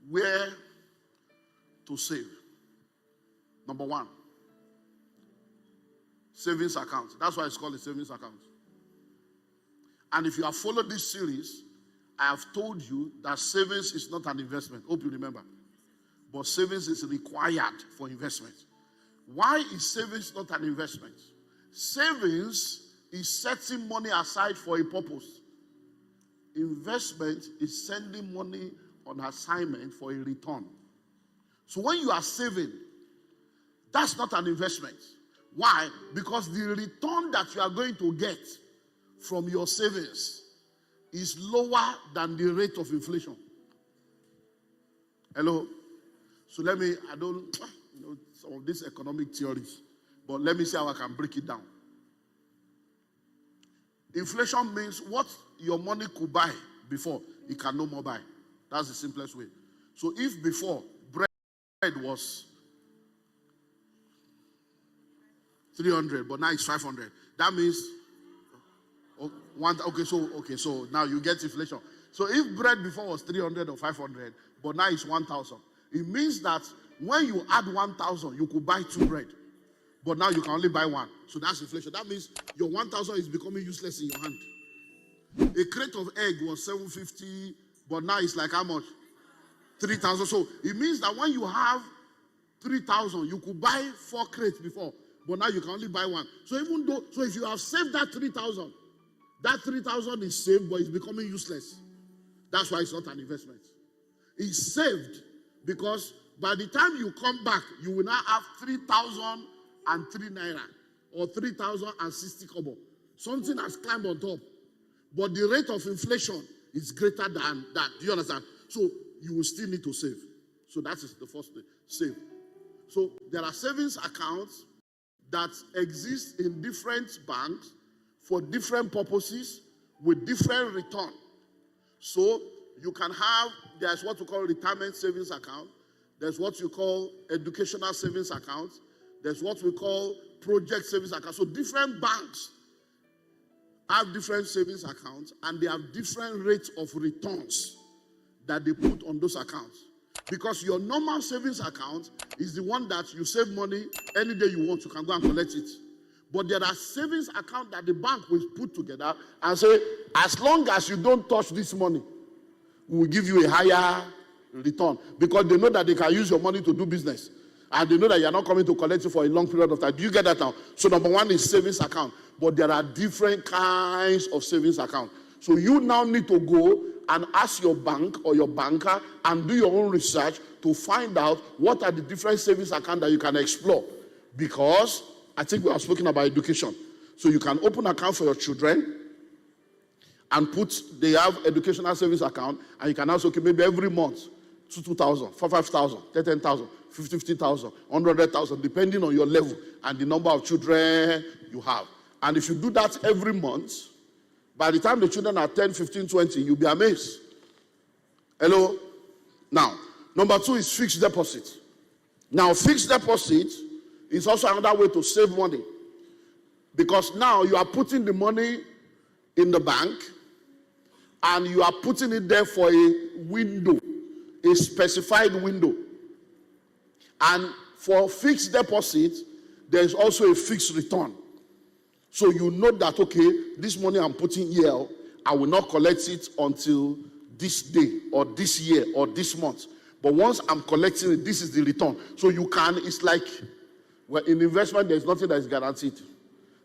where to save. Number one, savings account. That's why it's called a savings account. And if you have followed this series, I have told you that savings is not an investment. Hope you remember. But savings is required for investment. Why is savings not an investment? Savings is setting money aside for a purpose. Investment is sending money on assignment for a return. So when you are saving, that's not an investment. Why? Because the return that you are going to get from your savings is lower than the rate of inflation. Hello? So I don't know some of these economic theories, but let me see how I can break it down. Inflation means what your money could buy before, it can no more buy. That's the simplest way. So if before bread was 300, but now it's 500, that means so now you get inflation. So if bread before was 300 or 500, but now it's 1,000, it means that when you add 1,000, you could buy 2 bread, but now you can only buy 1. So that's inflation. That means your 1,000 is becoming useless in your hand. A crate of egg was 750, but now it's like how much? 3,000. So it means that when you have 3,000, you could buy 4 crates before, but now you can only buy 1. So if you have saved that 3,000, that 3,000 is saved, but it's becoming useless. That's why it's not an investment. It's saved because by the time you come back, you will now have 3,003 naira or 3,060 kobo. Something has climbed on top. But the rate of inflation is greater than that. Do you understand? So you will still need to save. So that is the first thing. Save. So there are savings accounts that exist in different banks for different purposes with different return. So you can have, there's what we call retirement savings account. There's what you call educational savings account. There's what we call project savings account. So different banks have different savings accounts and they have different rates of returns that they put on those accounts. Because your normal savings account is the one that you save money any day you want, you can go and collect it. But there are savings accounts that the bank will put together and say, as long as you don't touch this money, we will give you a higher return. Because they know that they can use your money to do business. And they know that you're not coming to collect it for a long period of time. Do you get that now? So number one is savings account. But there are different kinds of savings account. So you now need to go and ask your bank or your banker and do your own research to find out what are the different savings accounts that you can explore. Because I think we are speaking about education. So you can open an account for your children and they have educational savings account, and you can also, okay, maybe every month, 2,000, 5,000, 10,000, 50,000, 100,000, depending on your level and the number of children you have. And if you do that every month, by the time the children are 10, 15, 20, you'll be amazed. Hello? Now, number 2 is fixed deposit. Now, fixed deposit is also another way to save money. Because now you are putting the money in the bank and you are putting it there for a window, a specified window. And for fixed deposit, there is also a fixed return. So you know that, okay, this money I'm putting here, I will not collect it until this day or this year or this month. But once I'm collecting it, this is the return. So you can, it's like, well, in investment, there's nothing that is guaranteed.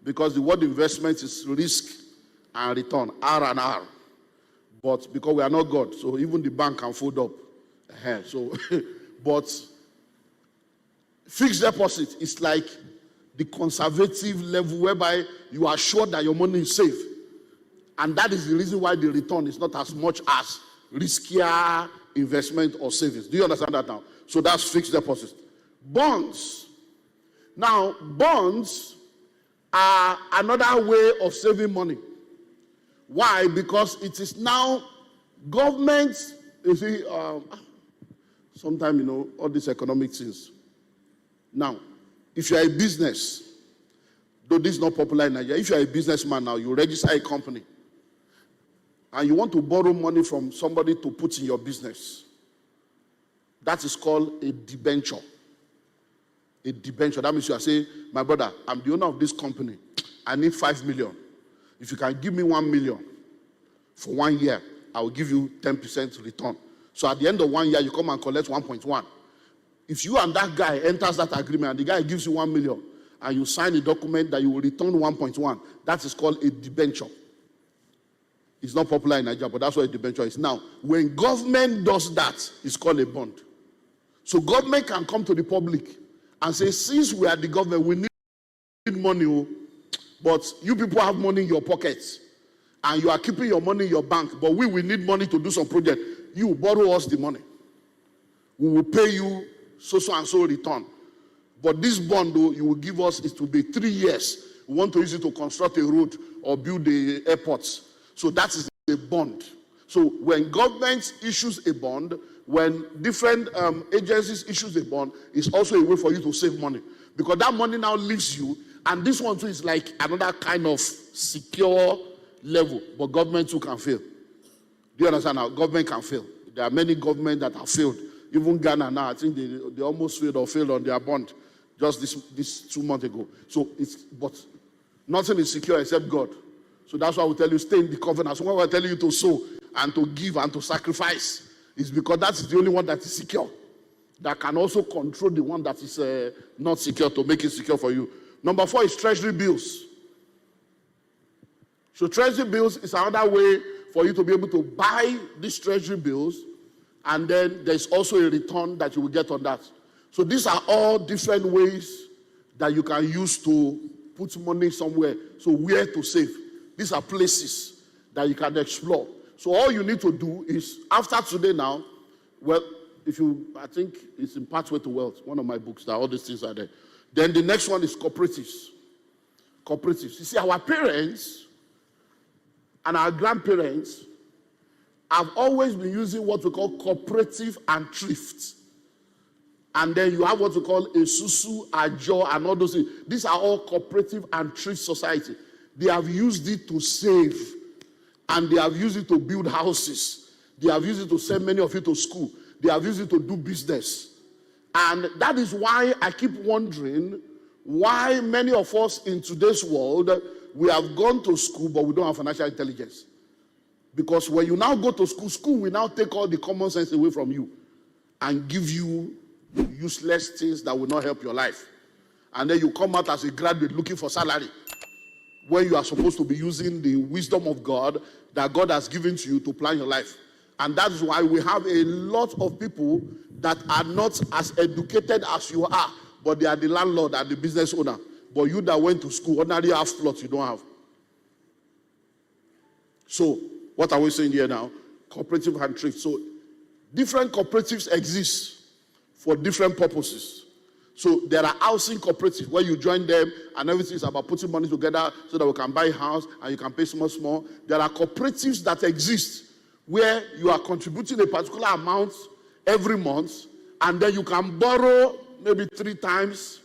Because the word investment is risk and return, R and R. But because we are not God, so even the bank can fold up. So, but fixed deposit is like the conservative level whereby you are sure that your money is safe. And that is the reason why the return is not as much as riskier investment or savings. Do you understand that now? So that's fixed deposit. Bonds. Now, bonds are another way of saving money. Why? Because it is now government, you see, sometimes, all these economic things. Now, if you are a business, though this is not popular in Nigeria, if you are a businessman now, you register a company, and you want to borrow money from somebody to put in your business, That is called a debenture. A debenture. That means you are saying, my brother, I'm the owner of this company. I need 5 million. If you can give me 1 million for 1 year, I will give you 10% return. So at the end of 1 year, you come and collect 1.1. If you and that guy enters that agreement and the guy gives you 1 million and you sign a document that you will return 1.1, that is called a debenture. It's not popular in Nigeria, but that's what a debenture is. Now, when government does that, it's called a bond. So government can come to the public and say, since we are the government, we need money, but you people have money in your pockets and you are keeping your money in your bank, but we will need money to do some project. You borrow us the money. We will pay you so and so return. But this bond, though, you will give us, it will be 3 years. We want to use it to construct a road or build the airports. So that is a bond. So when government issues a bond, when different agencies issues a bond, it's also a way for you to save money. Because that money now leaves you, and this one too is like another kind of secure level. But government too can fail. Do you understand now? Government can fail. There are many governments that have failed. Even Ghana now, I think they almost failed or failed on their bond just this 2 months ago. So but nothing is secure except God. So that's why we tell you, stay in the covenant. So when we're telling you to sow and to give and to sacrifice, it's because that's the only one that is secure. That can also control the one that is not secure to make it secure for you. Number 4 is treasury bills. So treasury bills is another way for you to be able to buy these treasury bills, and then there's also a return that you will get on that. So these are all different ways that you can use to put money somewhere. So where to save. These are places that you can explore. So all you need to do is, after today now, well, I think it's in Pathway to Wealth, one of my books, that all these things are there. Then the next one is cooperatives. Cooperatives. You see, our parents and our grandparents have always been using what we call cooperative and thrift. And then you have what we call a susu, a jo, and all those things. These are all cooperative and thrift society. They have used it to save, and they have used it to build houses. They have used it to send many of you to school. They have used it to do business. And that is why I keep wondering why many of us in today's world, we have gone to school, but we don't have financial intelligence. Because when you now go to school, school will now take all the common sense away from you and give you useless things that will not help your life. And then you come out as a graduate looking for salary, when you are supposed to be using the wisdom of God that God has given to you to plan your life. And that is why we have a lot of people that are not as educated as you are, but they are the landlord and the business owner. But you that went to school, ordinarily have plots you don't have. So, what are we saying here now? Cooperative and thrift. So, different cooperatives exist for different purposes. So there are housing cooperatives where you join them and everything is about putting money together so that we can buy a house and you can pay small. There are cooperatives that exist where you are contributing a particular amount every month, and then you can borrow maybe 3 times,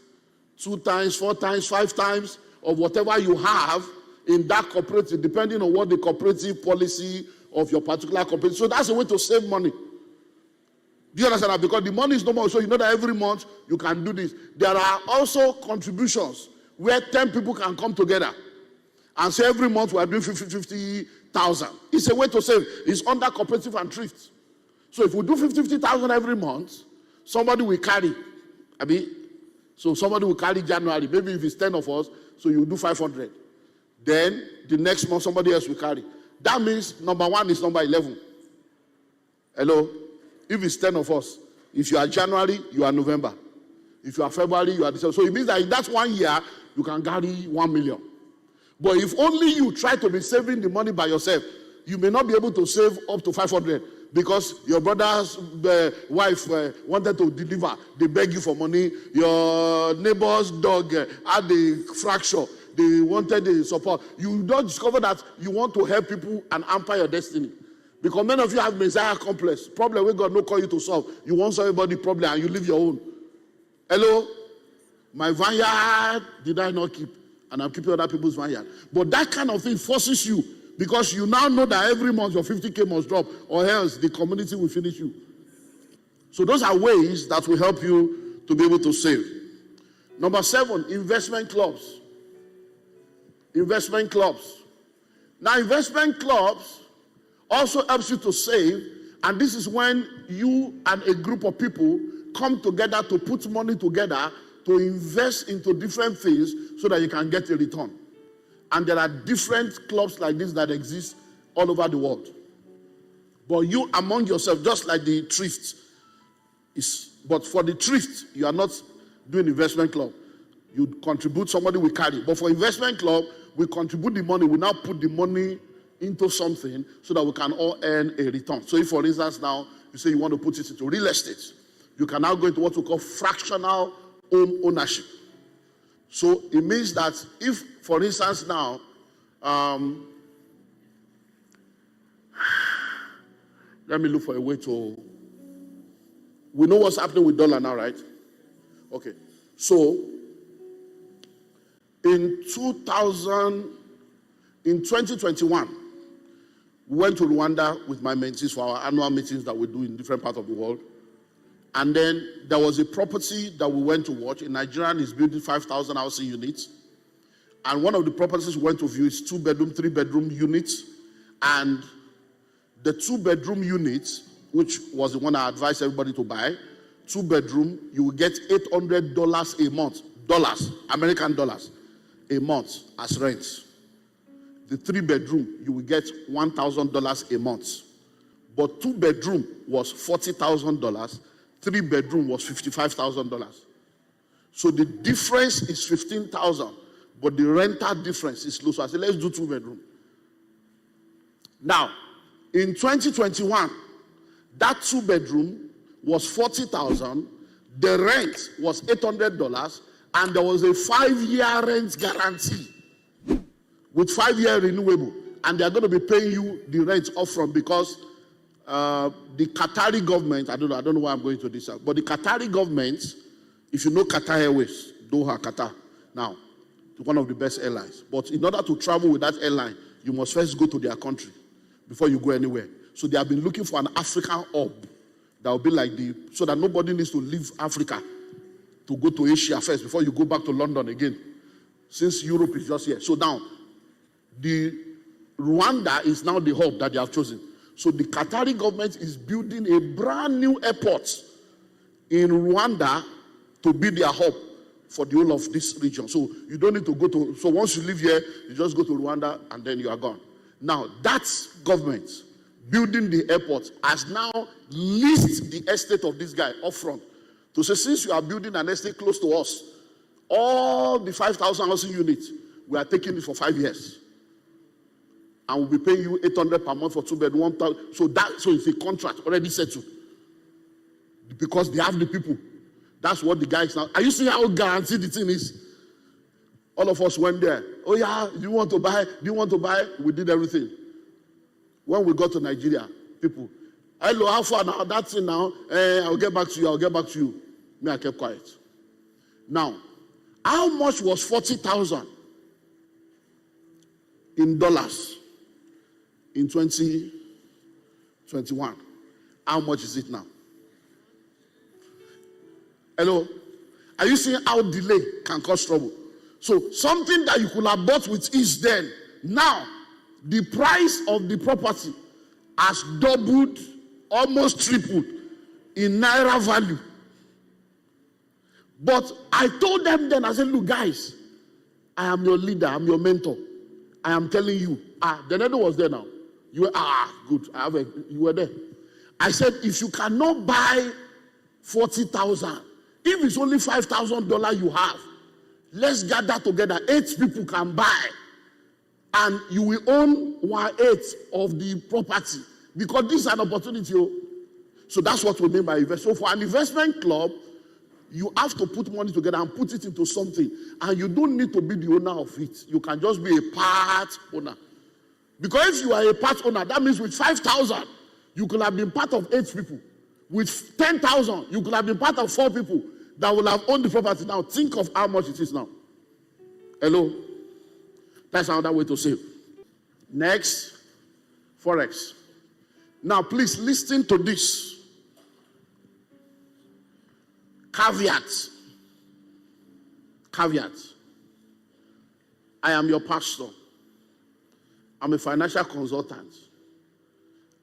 2 times, 4 times, 5 times of whatever you have in that cooperative, depending on what the cooperative policy of your particular cooperative. So that's a way to save money. Do you understand that? Because the money is no more, so you know that every month you can do this. There are also contributions where 10 people can come together and say every month we are doing 50,000. It's a way to save. It's under cooperative and thrift. So if we do 50,000 every month, somebody will carry. So somebody will carry January. Maybe if it's 10 of us, so you do 500. Then the next month somebody else will carry. That means number 1 is number 11. Hello? If it's 10 of us, if you are January, you are November. If you are February, you are December. So it means that in that 1 year, you can carry 1 million. But if only you try to be saving the money by yourself, you may not be able to save up to 500 because your brother's wife wanted to deliver. They beg you for money. Your neighbor's dog had a fracture. They wanted the support. You don't discover that you want to help people and amplify your destiny. Because many of you have Messiah complex. Problem where God no call you to solve. You want solve everybody's problem and you leave your own. Hello? My vineyard did I not keep? And I'm keeping other people's vineyard. But that kind of thing forces you. Because you now know that every month your 50K must drop. Or else the community will finish you. So those are ways that will help you to be able to save. Number 7, investment clubs. Investment clubs. Now, investment clubs also helps you to save, and this is when you and a group of people come together to put money together to invest into different things so that you can get a return. And there are different clubs like this that exist all over the world. But you among yourself, just like the thrift, but for the thrift, you are not doing investment club. You contribute, somebody will carry. But for investment club, we contribute the money, we now put the money into something so that we can all earn a return. So if, for instance, now you say you want to put it into real estate, you can now go into what we call fractional home ownership. So it means that if, for instance, now, let me look for a way to, we know what's happening with dollar now, right? Okay. So in 2021, we went to Rwanda with my mentees for our annual meetings that we do in different parts of the world. And then there was a property that we went to watch. In Nigeria, is building 5,000 housing units. And one of the properties we went to view is 2-bedroom, 3-bedroom units. And the 2-bedroom units, which was the one I advised everybody to buy, 2-bedroom, you will get $800 a month, dollars, American dollars, a month as rent. The 3-bedroom, you will get $1,000 a month. But 2-bedroom was $40,000. 3-bedroom was $55,000. So the difference is $15,000, but the rental difference is low. So I said, let's do 2-bedroom. Now, in 2021, that 2-bedroom was $40,000. The rent was $800, and there was a 5-year rent guarantee with 5-year renewable, and they are going to be paying you the rent upfront because the Qatari government, I don't know why I'm going to this, but the Qatari government, if you know Qatar Airways, Doha, Qatar, now, one of the best airlines. But in order to travel with that airline, you must first go to their country before you go anywhere. So they have been looking for an African hub that will be like so that nobody needs to leave Africa to go to Asia first before you go back to London again, since Europe is just here. So now, the Rwanda is now the hub that they have chosen. So the Qatari government is building a brand new airport in Rwanda to be their hub for the whole of this region. So you don't need to go to, so once you live here, you just go to Rwanda and then you are gone. Now, that government building the airport has now leased the estate of this guy up front to say, since you are building an estate close to us, all the 5,000 housing units, we are taking it for 5 years. And we'll be paying you $800 per month for 2-bedroom, 1,000. So it's a contract already settled. Because they have the people. That's what the guy is now. Are you seeing how guaranteed the thing is? All of us went there. Oh yeah, do you want to buy? Do you want to buy? We did everything. When we got to Nigeria, people, hello, how far now? That's it now. I'll get back to you. I'll get back to you. Me, I kept quiet. Now, how much was 40,000 in dollars in 2021? How much is it now? Hello? Are you seeing how delay can cause trouble? So something that you could have bought with ease then, now the price of the property has doubled, almost tripled in naira value. But I told them then, I said, look guys, I am your leader, I'm your mentor. I am telling you. The nether was there now. You were, good. You were there. I said, if you cannot buy 40,000, if it's only $5,000 you have, let's gather together. 8 people can buy. And you will own 1/8 of the property. Because this is an opportunity. So that's what we mean by investment. So for an investment club, you have to put money together and put it into something. And you don't need to be the owner of it. You can just be a part owner. Because if you are a part owner, that means with 5,000, you could have been part of 8 people. With 10,000, you could have been part of 4 people that will have owned the property. Now, think of how much it is now. Hello? That's another way to save. Next, Forex. Now, please listen to this. Caveat. I am your pastor. I'm a financial consultant.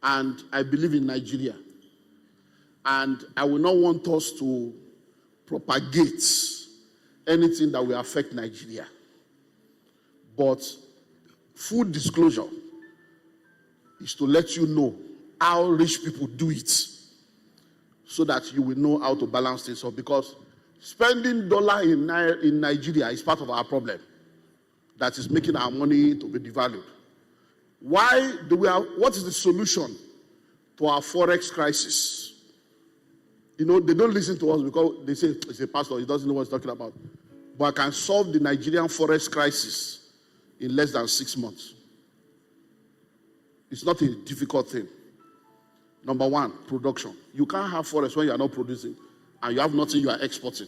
And I believe in Nigeria. And I will not want us to propagate anything that will affect Nigeria. But full disclosure is to let you know how rich people do it, so that you will know how to balance things up. Because spending dollar in Nigeria is part of our problem that is making our money to be devalued. What is the solution to our Forex crisis? They don't listen to us because they say, it's a pastor, he doesn't know what he's talking about. But I can solve the Nigerian Forex crisis in less than 6 months. It's not a difficult thing. Number one, production. You can't have Forex when you are not producing and you have nothing you are exporting.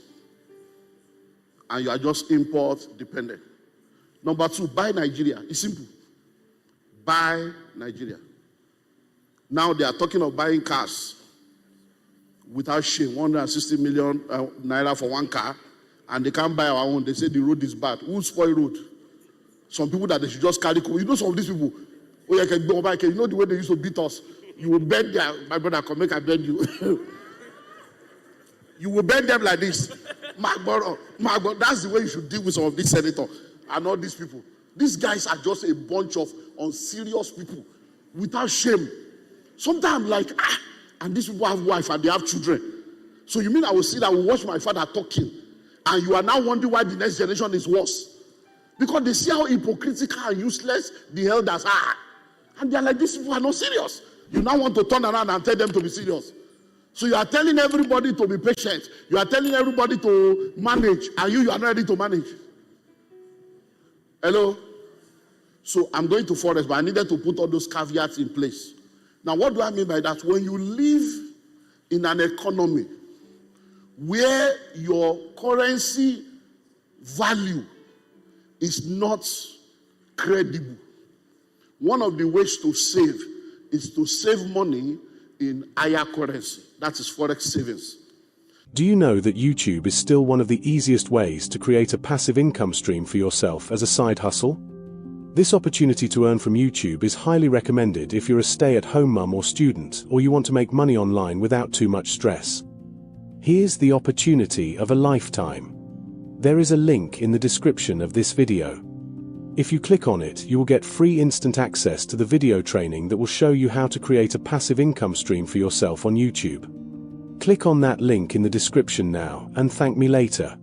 And you are just import dependent. Number two, buy Nigeria. It's simple. Buy Nigeria. Now they are talking of buying cars without shame, 160 million naira for one car, and they can't buy our own. They say the road is bad. Who spoil road? Some people that they should just carry. Some of these people, you know the way they used to beat us. You will bend them. My brother, come make I bend you. You will bend them like this. My brother, that's the way you should deal with some of these senators and all these people. These guys are just a bunch of unserious people without shame. Sometimes and these people have wife and they have children. So you mean I will sit and will watch my father talking, and you are now wondering why the next generation is worse? Because they see how hypocritical and useless the elders are. And they are like, these people are not serious. You now want to turn around and tell them to be serious. So you are telling everybody to be patient. You are telling everybody to manage, and you are not ready to manage. Hello? So I'm going to Forex, but I needed to put all those caveats in place. Now, what do I mean by that? When you live in an economy where your currency value is not credible, one of the ways to save is to save money in higher currency. That is Forex savings. Do you know that YouTube is still one of the easiest ways to create a passive income stream for yourself as a side hustle? This opportunity to earn from YouTube is highly recommended if you're a stay-at-home mum or student, or you want to make money online without too much stress. Here's the opportunity of a lifetime. There is a link in the description of this video. If you click on it, you will get free instant access to the video training that will show you how to create a passive income stream for yourself on YouTube. Click on that link in the description now and thank me later.